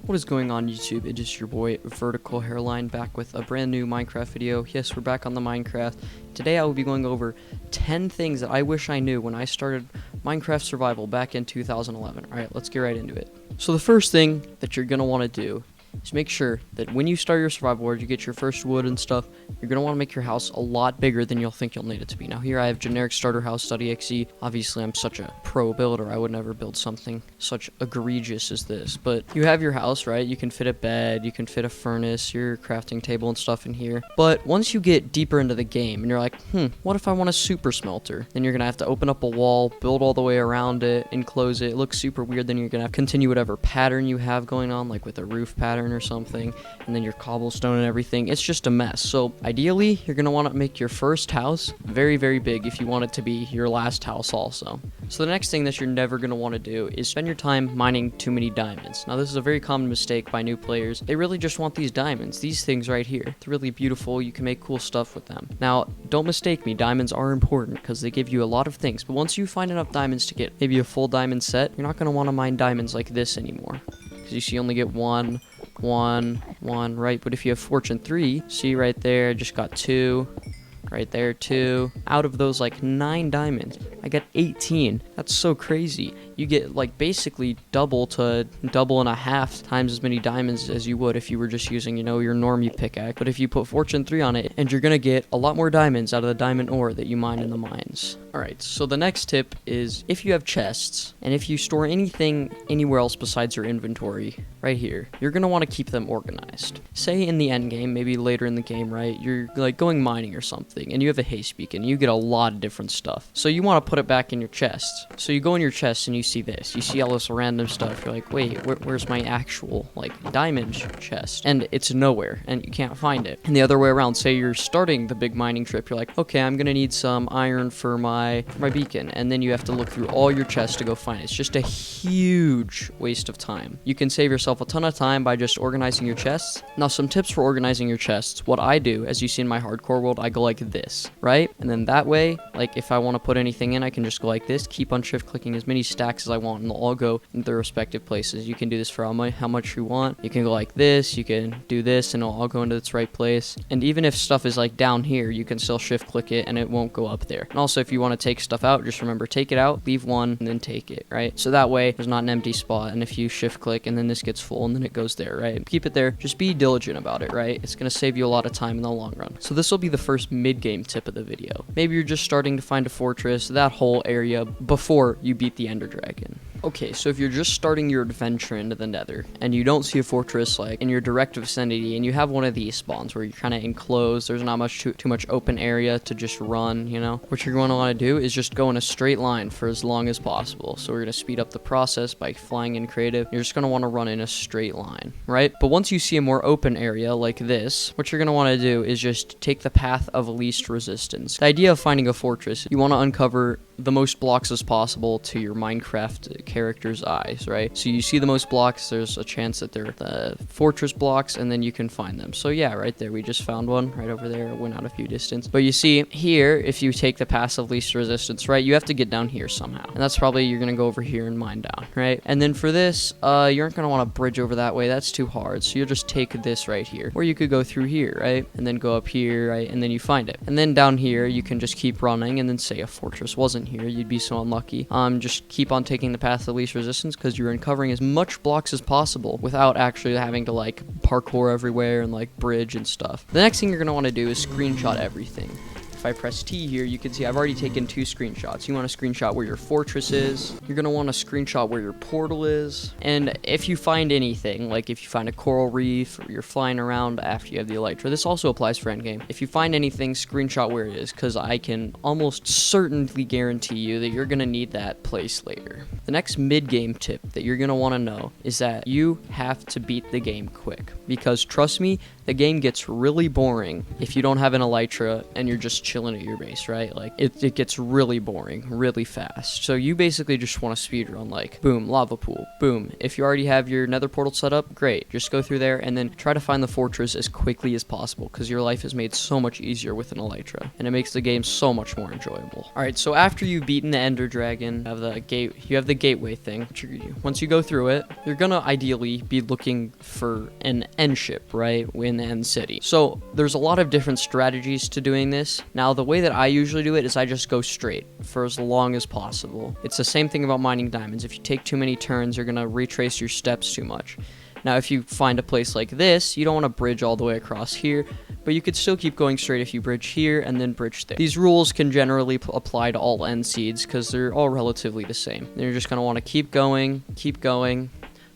What is going on, YouTube? It is your boy Vertical Hairline back with a brand new Minecraft video. Yes, we're back on the Minecraft. Today I will be going over 10 things that I wish I knew when I started Minecraft Survival back in 2011. Alright, let's get right into it. So the first thing that you're going to want to do is make sure that when you start your survival world, you get your first wood and stuff, you're going to want to make your house a lot bigger than you'll think you'll need it to be. Now here I have generic starter house.exe. Obviously I'm such a pro builder, I would never build something such egregious as this. But you have your house, right? You can fit a bed, you can fit a furnace, your crafting table and stuff in here. But once you get deeper into the game and you're like, what if I want a super smelter? Then you're going to have to open up a wall, build all the way around it, enclose it. It looks super weird. Then you're going to have to continue whatever pattern you have going on, like with a roof pattern or something, and then your cobblestone and everything. It's just a mess. So ideally you're going to want to make your first house very, very big if you want it to be your last house also. So the next thing that you're never going to want to do is spend your time mining too many diamonds. Now this is a very common mistake by new players. They really just want these diamonds, these things right here. It's really beautiful. You can make cool stuff with them. Now don't mistake me, diamonds are important because they give you a lot of things, but once you find enough diamonds to get maybe a full diamond set, you're not going to want to mine diamonds like this anymore, because you see you only get one, right? But if you have fortune 3, see right there, I just got 2, right there 2. Out of those like 9 diamonds, I got 18. That's so crazy. You get like basically double to double and a half times as many diamonds as you would if you were just using, you know, your normie pickaxe. But if you put fortune 3 on it, and you're gonna get a lot more diamonds out of the diamond ore that you mine in the mines. Alright, so the next tip is if you have chests, and if you store anything anywhere else besides your inventory, right here, you're gonna want to keep them organized. Say in the end game, maybe later in the game, right, you're like going mining or something, and you have a haste beacon, you get a lot of different stuff. So you want to put it back in your chests. So you go in your chest and you see this. You see all this random stuff. You're like, wait, where's my actual, like, diamond chest? And it's nowhere, and you can't find it. And the other way around, say you're starting the big mining trip, you're like, okay, I'm gonna need some iron for my beacon, and then you have to look through all your chests to go find it. It's just a huge waste of time. You can save yourself a ton of time by just organizing your chests. Now, some tips for organizing your chests. What I do, as you see in my hardcore world, I go like this, right? And then that way, like, if I want to put anything in, I can just go like this, keep on shift clicking as many stacks as I want, and they'll all go in their respective places. You can do this for how much you want. You can go like this, you can do this, and it'll all go into its right place. And even if stuff is like down here, you can still shift click it and it won't go up there. And also, if you want to take stuff out, just remember, take it out, leave one, and then take it, right? So that way there's not an empty spot. And if you shift click and then this gets full and then it goes there, right? Keep it there. Just be diligent about it, right? It's going to save you a lot of time in the long run. So this will be the first mid-game tip of the video. Maybe you're just starting to find a fortress, that whole area, before you beat the Ender Dragon. Okay, so if you're just starting your adventure into the Nether and you don't see a fortress like in your direct vicinity, and you have one of these spawns where you're kind of enclosed, there's not much too much open area to just run, you know, what you're going to want to do is just go in a straight line for as long as possible. So we're going to speed up the process by flying in creative. You're just going to want to run in a straight line, right? But once you see a more open area like this, what you're going to want to do is just take the path of least resistance. The idea of finding a fortress, you want to uncover the most blocks as possible to your Minecraft character's eyes, right? So you see the most blocks, there's a chance that they're the fortress blocks, and then you can find them. So yeah, right there, we just found one right over there. It went out a few distance. But you see here, if you take the path of least resistance, right, you have to get down here somehow. And that's probably, you're gonna go over here and mine down, right? And then for this, you aren't gonna want to bridge over that way. That's too hard. So you'll just take this right here. Or you could go through here, right? And then go up here, right? And then you find it. And then down here, you can just keep running, and then say a fortress wasn't here, you'd be so unlucky. Just keep on taking the path of least resistance because you're uncovering as much blocks as possible without actually having to like parkour everywhere and like bridge and stuff. The next thing you're going to want to do is screenshot everything. If I press T here, you can see I've already taken 2 screenshots. You want to screenshot where your fortress is. You're going to want to screenshot where your portal is. And if you find anything, like if you find a coral reef or you're flying around after you have the elytra, this also applies for endgame. If you find anything, screenshot where it is, because I can almost certainly guarantee you that you're going to need that place later. The next mid-game tip that you're going to want to know is that you have to beat the game quick. Because trust me, the game gets really boring if you don't have an elytra and you're just chilling at your base, right? Like, it gets really boring really fast. So you basically just want to speedrun, like, boom, lava pool, boom. If you already have your nether portal set up, great. Just go through there and then try to find the fortress as quickly as possible, because your life is made so much easier with an elytra, and it makes the game so much more enjoyable. All right, so after you've beaten the ender dragon, you have the gateway thing. Once you go through it, you're gonna ideally be looking for an end ship, right, in the end city. So there's a lot of different strategies to doing this. Now, the way that I usually do it is I just go straight for as long as possible. It's the same thing about mining diamonds. If you take too many turns, you're gonna retrace your steps too much. Now, if you find a place like this, you don't want to bridge all the way across here, but you could still keep going straight if you bridge here and then bridge there. These rules can generally apply to all end seeds because they're all relatively the same. And you're just going to want to keep going,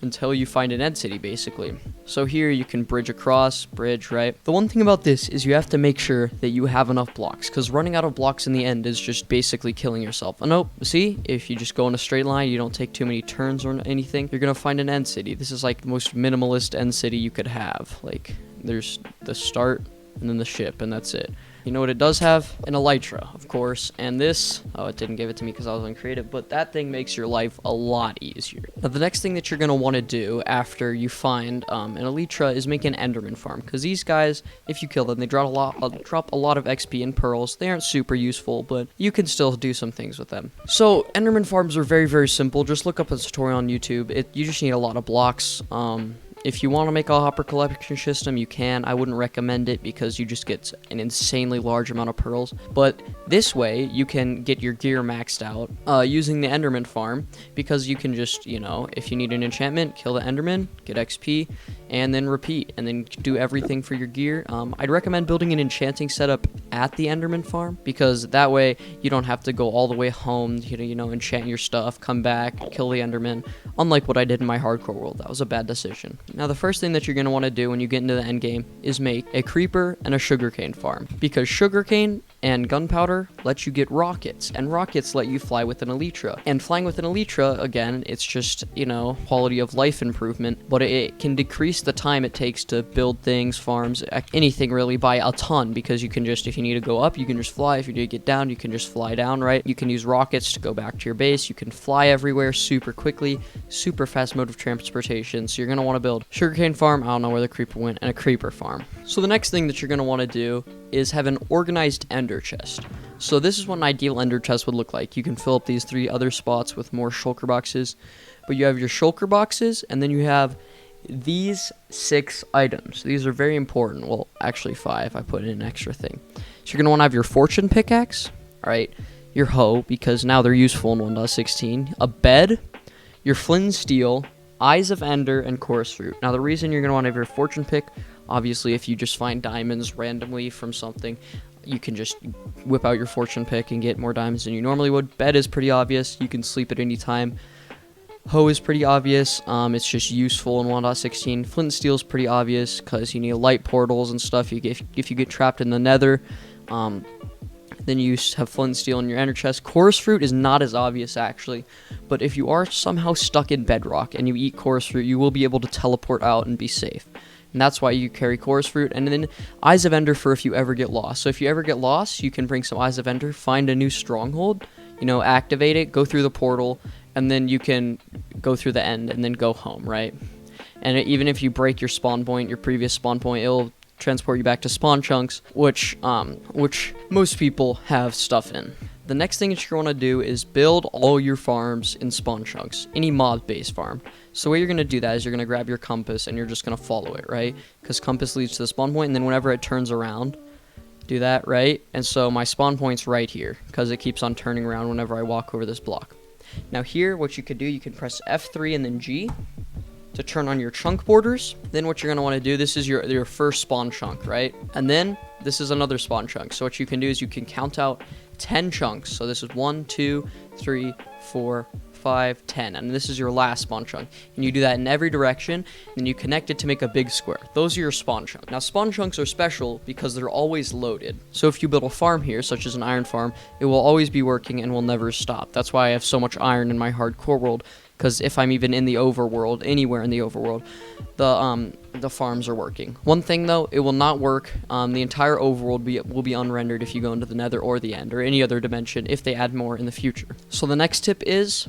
until you find an end city, basically. So here you can bridge across, right? The one thing about this is you have to make sure that you have enough blocks, because running out of blocks in the end is just basically killing yourself. Oh, nope, see? If you just go in a straight line, you don't take too many turns or anything, you're gonna find an end city. This is like the most minimalist end city you could have. Like, there's the start and then the ship, and that's it. You know what it does have? An elytra, of course, and this, oh, it didn't give it to me because I was uncreative, but that thing makes your life a lot easier. Now, the next thing that you're going to want to do after you find an elytra is make an enderman farm, because these guys, if you kill them, they drop a lot of XP and pearls. They aren't super useful, but you can still do some things with them. So, enderman farms are very, very simple. Just look up a tutorial on YouTube. You just need a lot of blocks. If you want to make a hopper collection system, you can. I wouldn't recommend it because you just get an insanely large amount of pearls. But this way, you can get your gear maxed out using the enderman farm, because you can just, you know, if you need an enchantment, kill the enderman, get XP, and then repeat, and then do everything for your gear. I'd recommend building an enchanting setup at the enderman farm, because that way you don't have to go all the way home, you know, enchant your stuff, come back, kill the enderman, unlike what I did in my hardcore world. That was a bad decision. Now, the first thing that you're going to want to do when you get into the end game is make a creeper and a sugarcane farm, because sugarcane and gunpowder let you get rockets, and rockets let you fly with an elytra. And flying with an elytra, again, it's just, you know, quality of life improvement, but it can decrease the time it takes to build things, farms, anything really, by a ton, because you can just, if you need to go up, you can just fly. If you need to get down, you can just fly down, right? You can use rockets to go back to your base. You can fly everywhere super quickly, super fast mode of transportation. So you're going to want to build sugarcane farm, I don't know where the creeper went, and a creeper farm. So the next thing that you're going to want to do is have an organized ender chest. So this is what an ideal ender chest would look like. You can fill up these 3 other spots with more shulker boxes, but you have your shulker boxes, and then you have these 6 items. These are very important. Well, actually 5. I put in an extra thing. So you're going to want to have your fortune pickaxe, all right, your hoe, because now they're useful in 1.16, a bed, your flint and steel, eyes of ender, and chorus fruit. Now, the reason you're going to want to have your fortune pick, obviously, if you just find diamonds randomly from something, you can just whip out your fortune pick and get more diamonds than you normally would. Bed is pretty obvious. You can sleep at any time. Hoe is pretty obvious. It's just useful in 1.16. Flint and steel is pretty obvious because you need light portals and stuff. If you get trapped in the nether, then you have flint and steel in your ender chest. Chorus fruit is not as obvious, actually, but if you are somehow stuck in bedrock and you eat chorus fruit, you will be able to teleport out and be safe. And that's why you carry chorus fruit. And then eyes of ender for if you ever get lost. So if you ever get lost, you can bring some eyes of ender, find a new stronghold, you know, activate it, go through the portal, and then you can go through the end and then go home, right? And even if you break your spawn point, your previous spawn point, it'll transport you back to spawn chunks, which most people have stuff in. The next thing that you're going to do is build all your farms in spawn chunks, any mob-based farm. So the way you're going to do that is you're going to grab your compass and you're just going to follow it, right? Because compass leads to the spawn point, and then whenever it turns around, do that, right? And so my spawn point's right here because it keeps on turning around whenever I walk over this block. Now here, what you could do, you can press F3 and then G to turn on your chunk borders. Then what you're going to want to do, this is your first spawn chunk, right? And then this is another spawn chunk. So what you can do is you can count out 10 chunks. So this is 1, 2, 3, 4, 5, 10, and this is your last spawn chunk. And you do that in every direction, and you connect it to make a big square. Those are your spawn chunks. Now, spawn chunks are special because they're always loaded. So if you build a farm here, such as an iron farm, it will always be working and will never stop. That's why I have so much iron in my hardcore world, because if I'm even in the overworld, anywhere in the overworld, the farms are working. One thing though, it will not work. The entire overworld will be unrendered if you go into the Nether or the End or any other dimension if they add more in the future. So the next tip is,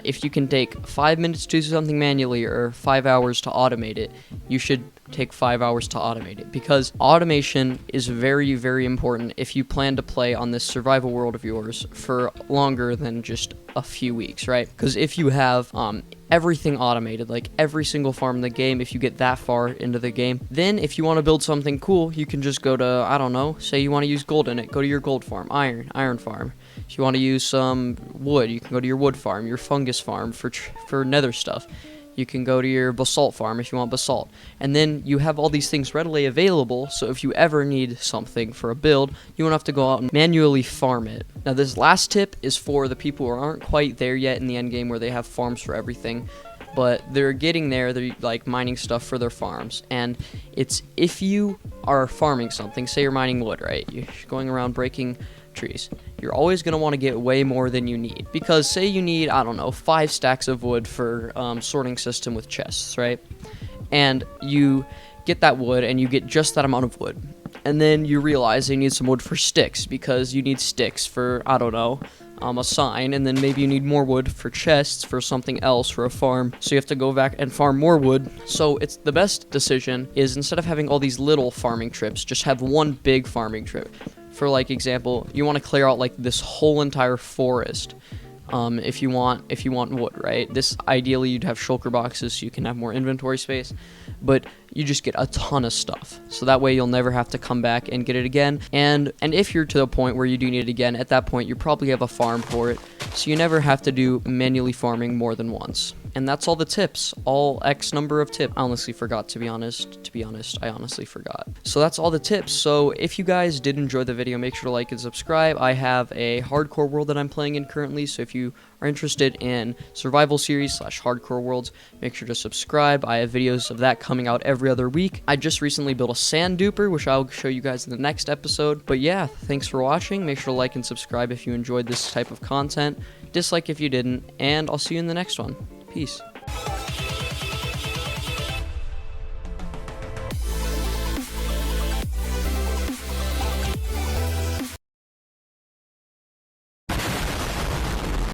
if you can take 5 minutes to do something manually or 5 hours to automate it, you should take 5 hours to automate it, because automation is very, very important if you plan to play on this survival world of yours for longer than just a few weeks, right? Because if you have everything automated, like every single farm in the game, if you get that far into the game, then if you want to build something cool, you can just go to, I don't know, say you want to use gold in it, go to your gold farm, iron farm. If you want to use some wood, you can go to your wood farm, your fungus farm for nether stuff. You can go to your basalt farm if you want basalt. And then you have all these things readily available, so if you ever need something for a build, you won't have to go out and manually farm it. Now this last tip is for the people who aren't quite there yet in the end game where they have farms for everything, but they're getting there, they're like mining stuff for their farms. And it's, if you are farming something, say you're mining wood, right? You're going around breaking trees. You're always going to want to get way more than you need, because say you need, I don't know, 5 stacks of wood for sorting system with chests, right? And you get that wood and you get just that amount of wood, and then you realize you need some wood for sticks, because you need sticks for, I don't know, a sign, and then maybe you need more wood for chests for something else, for a farm, so you have to go back and farm more wood. So it's the best decision is, instead of having all these little farming trips, just have one big farming trip. For like example, you want to clear out like this whole entire forest. If you want wood, right? This, ideally you'd have shulker boxes so you can have more inventory space, but you just get a ton of stuff, so that way you'll never have to come back and get it again. And if you're to the point where you do need it again, at that point you probably have a farm for it, so you never have to do manually farming more than once. And that's all the tips, all X number of tips. I honestly forgot, to be honest, I honestly forgot. So that's all the tips. So if you guys did enjoy the video, make sure to like and subscribe. I have a hardcore world that I'm playing in currently, so if you are interested in survival series / hardcore worlds, make sure to subscribe. I have videos of that coming out every other week. I just recently built a sand duper, which I'll show you guys in the next episode. But yeah, thanks for watching. Make sure to like and subscribe if you enjoyed this type of content. Dislike if you didn't, and I'll see you in the next one. Peace.